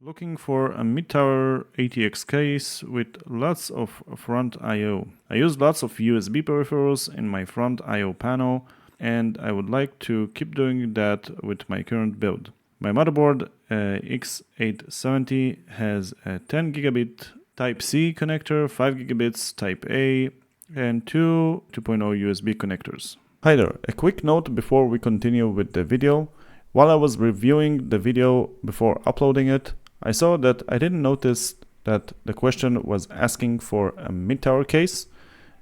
Looking for a mid-tower ATX case with lots of front I/O. I use lots of USB peripherals in my front I/O panel, and I would like to keep doing that with my current build. My motherboard X870 has a 10 gigabit Type-C connector, 5 gigabits Type-A, and two 2.0 USB connectors. Hi there, a quick note before we continue with the video. While I was reviewing the video before uploading it, I saw that I didn't notice that the question was asking for a mid-tower case.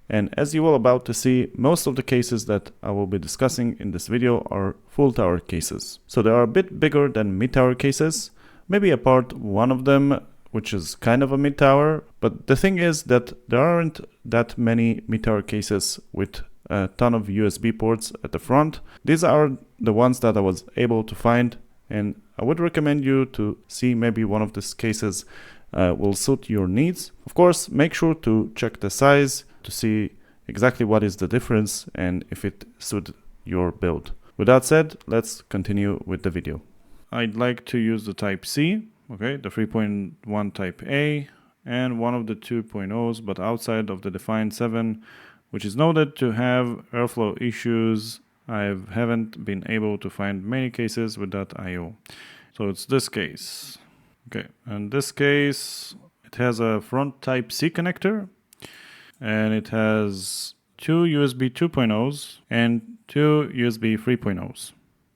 And as you are about to see, most of the cases that I will be discussing in this video are full tower cases. So they are a bit bigger than mid-tower cases, maybe apart one of them, which is kind of a mid-tower. But the thing is that there aren't that many mid-tower cases with a ton of USB ports at the front. These are the ones that I was able to find, and I would recommend you to see maybe one of these cases will suit your needs. Of course, make sure to check the size to see exactly what is the difference and if it suits your build. With that said, let's continue with the video. I'd like to use the Type-C, okay, the 3.1 Type-A, and one of the 2.0s, but outside of the defined 7, which is noted to have airflow issues. I haven't been able to find many cases with that I/O. So it's this case. Okay, and this case, it has a front Type-C connector, and it has two USB 2.0s and two USB 3.0s.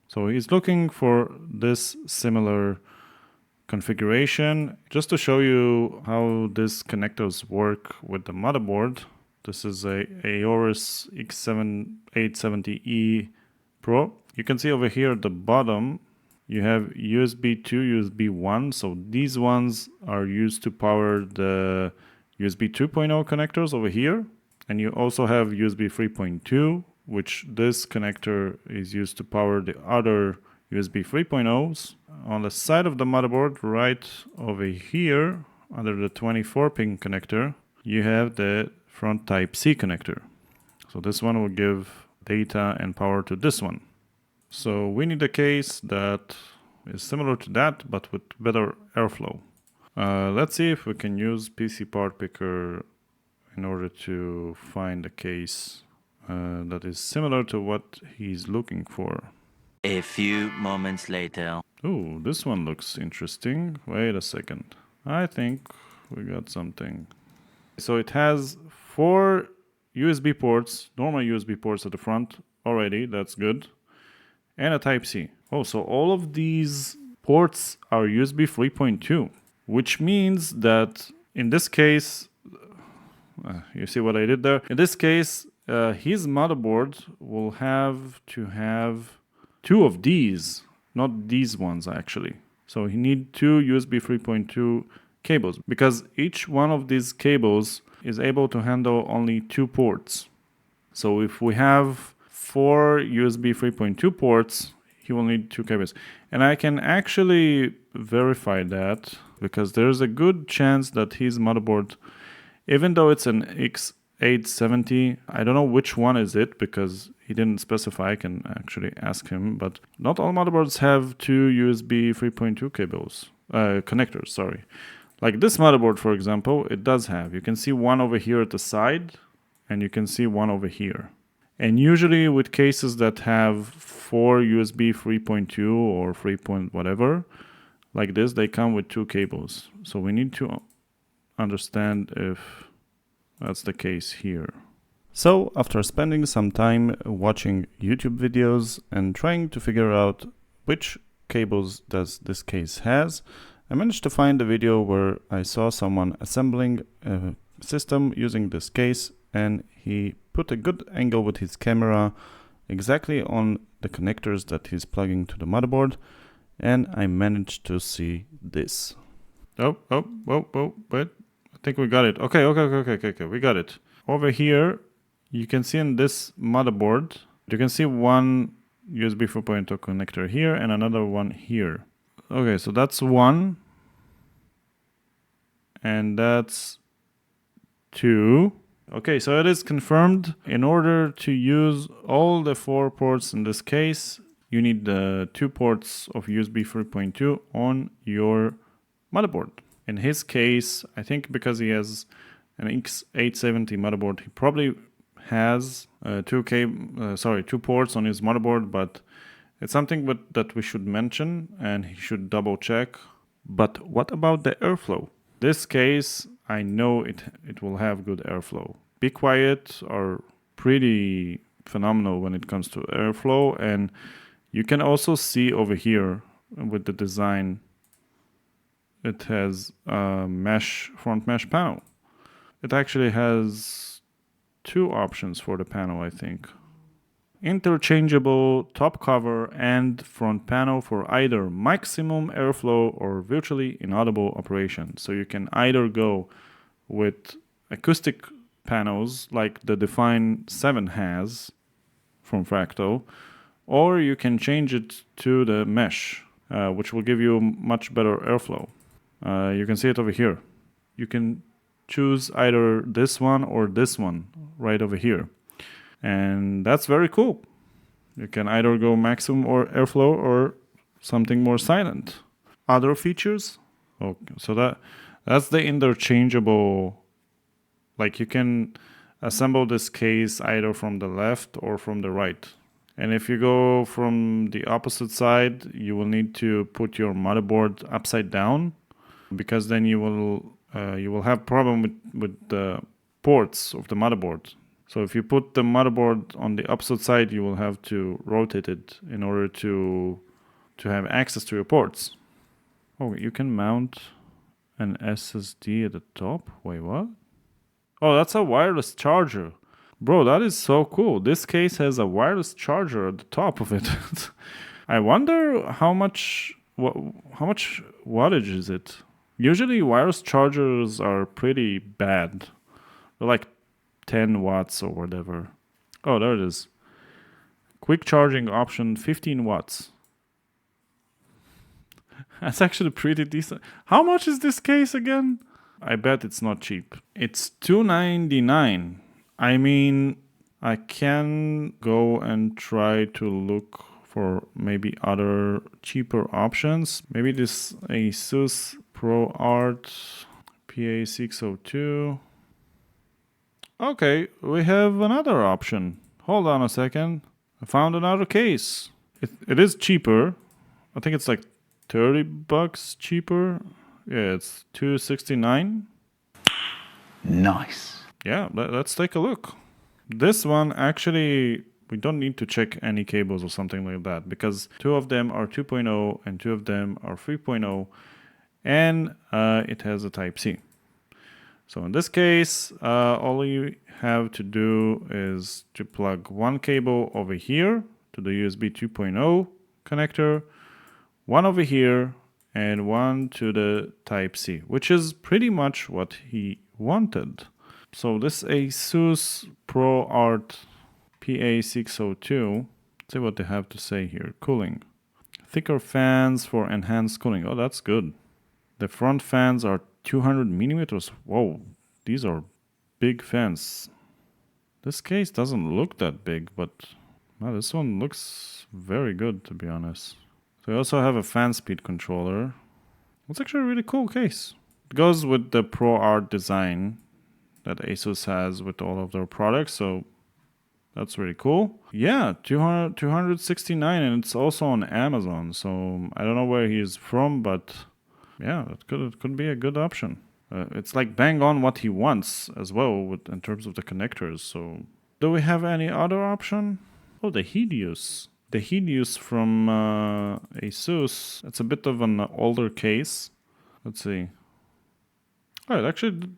So he's looking for this similar configuration. Just to show you how these connectors work with the motherboard, this is a Aorus X7870E Pro. You can see over here at the bottom, you have USB 2, USB 1. So these ones are used to power the USB 2.0 connectors over here. And you also have USB 3.2, which this connector is used to power the other USB 3.0s. On the side of the motherboard, right over here, under the 24-pin connector, you have the front Type-C connector. So this one will give data and power to this one. So we need a case that is similar to that, but with better airflow. Let's see if we can use PC Part Picker in order to find a case that is similar to what he's looking for. A few moments later. Ooh, this one looks interesting. Wait a second. I think we got something. So it has 4 USB ports, normal USB ports at the front already, that's good, and a Type-C. Oh, so all of these ports are USB 3.2, which means that in this case, you see what I did there? In this case, his motherboard will have to have 2 of these, not these ones actually. So he needs 2 USB 3.2 cables, because each one of these cables is able to handle only 2 ports. So if we have 4 USB 3.2 ports, he will need 2 cables. And I can actually verify that, because there's a good chance that his motherboard, even though it's an X870, I don't know which one is it, because he didn't specify. I can actually ask him, but not all motherboards have 2 USB 3.2 cables, connectors, sorry. Like this motherboard, for example, it does have. You can see one over here at the side, and you can see one over here. And usually with cases that have 4 USB 3.2 or 3. Whatever, like this, they come with 2 cables. So we need to understand if that's the case here. So after spending some time watching YouTube videos and trying to figure out which cables does this case has, I managed to find a video where I saw someone assembling a system using this case, and he put a good angle with his camera exactly on the connectors that he's plugging to the motherboard, and I managed to see this. Wait, I think we got it. Okay, we got it. Over here, you can see in this motherboard, you can see one USB 4.0 connector here and another one here. Okay, so that's 1, and that's 2. Okay, so it is confirmed. In order to use all the 4 ports in this case, you need the 2 ports of USB 3.2 on your motherboard. In his case, I think because he has an X870 motherboard, he probably has two ports on his motherboard, but it's something that we should mention and he should double check. But what about the airflow? This case, I know it will have good airflow. Be Quiet are pretty phenomenal when it comes to airflow, and you can also see over here with the design, it has a front mesh panel. It actually has two options for the panel, I think. Interchangeable top cover and front panel for either maximum airflow or virtually inaudible operation. So you can either go with acoustic panels like the Define 7 has from Fractal, or you can change it to the mesh, which will give you much better airflow. You can see it over here. You can choose either this one or this one right over here. And that's very cool. You can either go maximum or airflow or something more silent. Other features? Okay, so that's the interchangeable. Like you can assemble this case either from the left or from the right. And if you go from the opposite side, you will need to put your motherboard upside down, because then you will have problem with the ports of the motherboard. So if you put the motherboard on the opposite side, you will have to rotate it in order to have access to your ports. Oh, you can mount an SSD at the top? Wait, what? Oh, that's a wireless charger. Bro, that is so cool. This case has a wireless charger at the top of it. I wonder how much wattage is it? Usually wireless chargers are pretty bad. They're like 10 watts or whatever. Oh, there it is. Quick charging option, 15 watts. That's actually pretty decent. How much is this case again? I bet it's not cheap. It's $299. I mean, I can go and try to look for maybe other cheaper options. Maybe this Asus ProArt PA602. Okay, we have another option. Hold on a second. I found another case. It is cheaper. I think it's like $30 cheaper. Yeah, it's $269. Nice. Yeah, let's take a look. This one, actually, we don't need to check any cables or something like that, because two of them are 2.0 and two of them are 3.0, and it has a Type-C. So in this case, all you have to do is to plug one cable over here to the USB 2.0 connector, one over here, and one to the Type-C, which is pretty much what he wanted. So this Asus ProArt PA602, let's see what they have to say here. Cooling. Thicker fans for enhanced cooling. Oh, that's good. The front fans are 200 millimeters. Whoa, these are big fans. This case doesn't look that big, but well, this one looks very good, to be honest. So we also have a fan speed controller. It's actually a really cool case. It goes with the ProArt design that Asus has with all of their products, so that's really cool. Yeah, $269, and it's also on Amazon, so I don't know where he is from, but yeah, it could be a good option. It's like bang on what he wants as well in terms of the connectors. So, do we have any other option? Oh, the Helios. The Helios from Asus. It's a bit of an older case. Let's see. Oh, it actually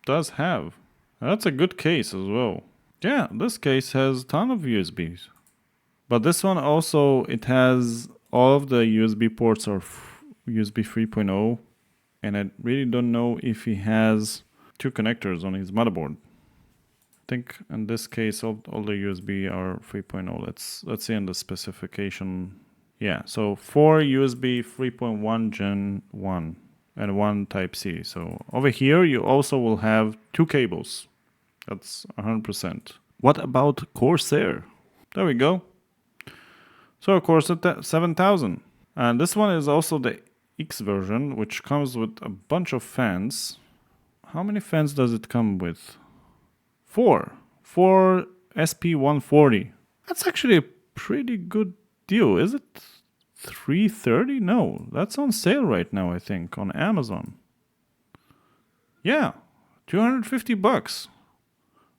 does have. That's a good case as well. Yeah, this case has a ton of USBs. But this one also, it has all of the USB ports are USB 3.0. And I really don't know if he has two connectors on his motherboard. I think in this case, all the USB are 3.0. Let's see in the specification. Yeah, so 4 USB 3.1 Gen 1 and 1 Type-C. So over here, you also will have 2 cables. That's 100%. What about Corsair? There we go. So Corsair 7000. And this one is also the X version, which comes with a bunch of fans. How many fans does it come with? 4. 4 SP140. That's actually a pretty good deal. Is it 330? No, that's on sale right now, I think, on Amazon. Yeah, 250 bucks.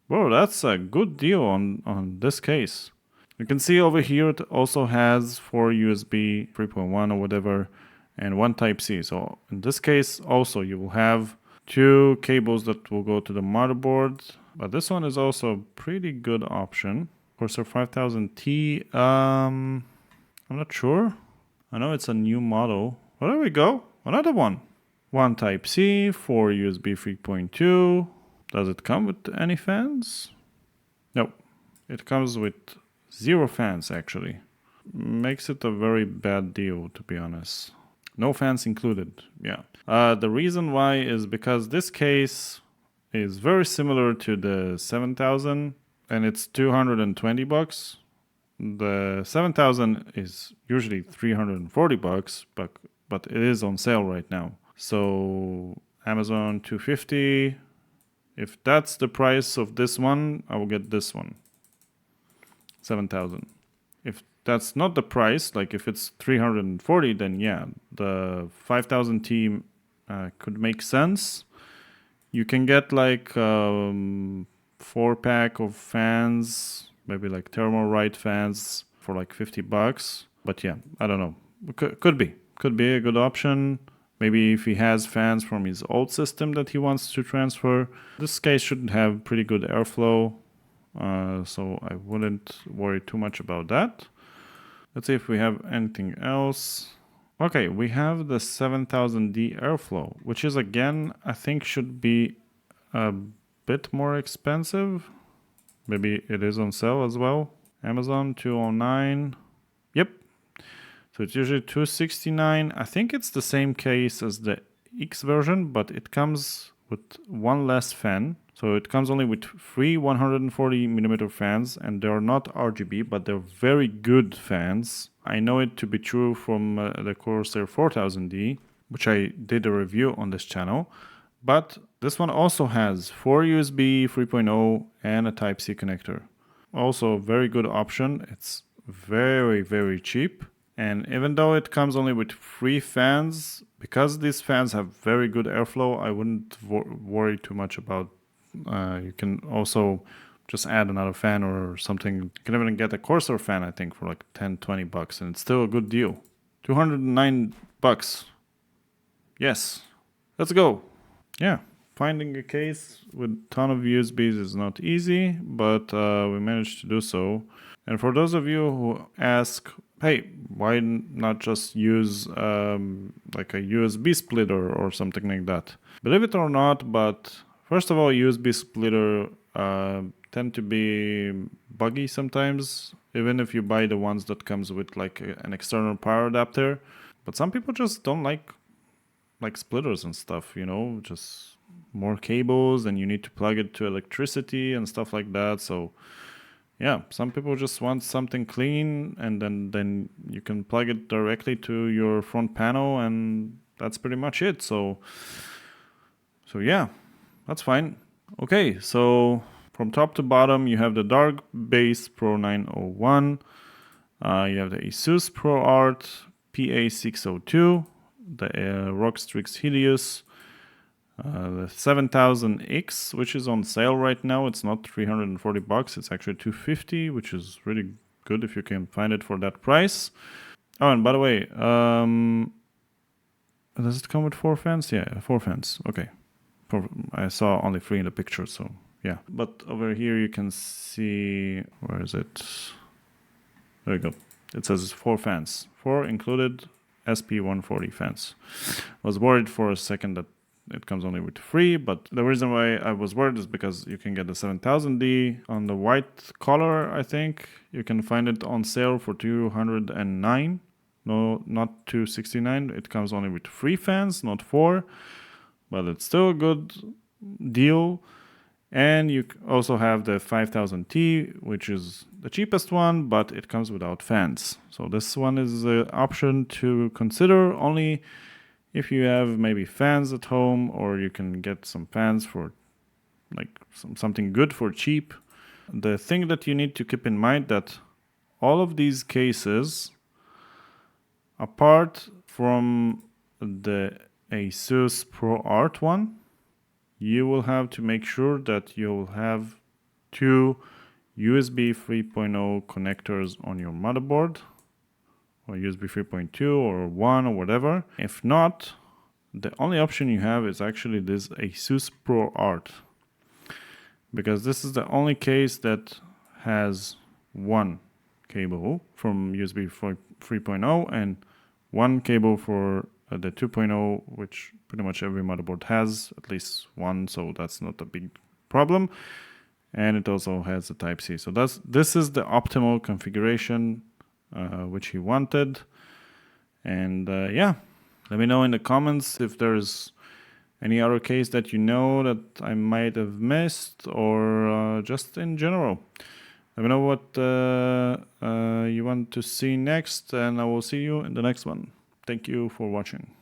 Bro, that's a good deal on this case. You can see over here it also has 4 USB 3.1 or whatever and 1 Type-C. So in this case also you will have 2 cables that will go to the motherboard. But this one is also a pretty good option. Corsair 5000T, I'm not sure. I know it's a new model. Well, there we go. Another one. 1 Type-C, 4 USB 3.2. Does it come with any fans? No. It comes with 0 fans actually. Makes it a very bad deal, to be honest. No fans included. Yeah. The reason why is because this case is very similar to the 7000 and it's 220 bucks. The 7000 is usually 340 bucks, but it is on sale right now. So Amazon 250. If that's the price of this one, I will get this one. 7,000. If that's not the price, like if it's 340, then yeah, the 5000T could make sense. You can get like 4-pack of fans, maybe like thermal fans for like 50 bucks. But yeah, I don't know. Could be a good option. Maybe if he has fans from his old system that he wants to transfer. This case should have pretty good airflow. So I wouldn't worry too much about that. Let's see if we have anything else. Okay, we have the 7000D airflow, which is again, I think should be a bit more expensive. Maybe it is on sale as well. Amazon 209. Yep. So it's usually 269. I think it's the same case as the X version, but it comes with 1 less fan. So it comes only with 3 140mm fans, and they're not RGB, but they're very good fans. I know it to be true from the Corsair 4000D, which I did a review on this channel. But this one also has 4 USB 3.0 and a Type-C connector. Also a very good option. It's very, very cheap. And even though it comes only with 3 fans, because these fans have very good airflow, I wouldn't worry too much about. You can also just add another fan or something. You can even get a Corsair fan, I think, for like 10-20 bucks, and it's still a good deal. 209 bucks. Yes. Let's go. Yeah. Finding a case with a ton of USBs is not easy, but we managed to do so. And for those of you who ask, hey, why not just use like a USB splitter or something like that? Believe it or not, but first of all, USB splitter tend to be buggy sometimes, even if you buy the ones that comes with like an external power adapter. But some people just don't like splitters and stuff, you know, just more cables and you need to plug it to electricity and stuff like that. So yeah, some people just want something clean, and then you can plug it directly to your front panel, and that's pretty much it. So yeah, that's fine. Okay, so from top to bottom, you have the Dark Base Pro 901. You have the Asus ProArt PA602, the ROG Strix Helios, the 7000X, which is on sale right now. It's not 340 bucks. It's actually 250, which is really good if you can find it for that price. Oh, and by the way, does it come with 4 fans? Yeah, 4 fans. Okay. I saw only 3 in the picture, so yeah. But over here you can see, where is it? There we go. It says 4 fans. 4 included SP140 fans. I was worried for a second that it comes only with 3, but the reason why I was worried is because you can get the 7000D on the white color, I think. You can find it on sale for 209. No, not 269. It comes only with 3 fans, not 4. But it's still a good deal. And you also have the 5000T, which is the cheapest one, but it comes without fans. So this one is an option to consider. Only If you have maybe fans at home, or you can get some fans for like something good for cheap, the thing that you need to keep in mind that all of these cases, apart from the Asus ProArt one, you will have to make sure that you'll have two USB 3.0 connectors on your motherboard, or USB 3.2 or 1 or whatever. If not, the only option you have is actually this Asus ProArt, because this is the only case that has one cable from USB 3.0 and one cable for the 2.0, which pretty much every motherboard has at least one, so that's not a big problem. And it also has a Type-C. So this is the optimal configuration which he wanted. And yeah, let me know in the comments if there's any other case that you know that I might have missed, or just in general. Let me know what you want to see next, and I will see you in the next one. Thank you for watching.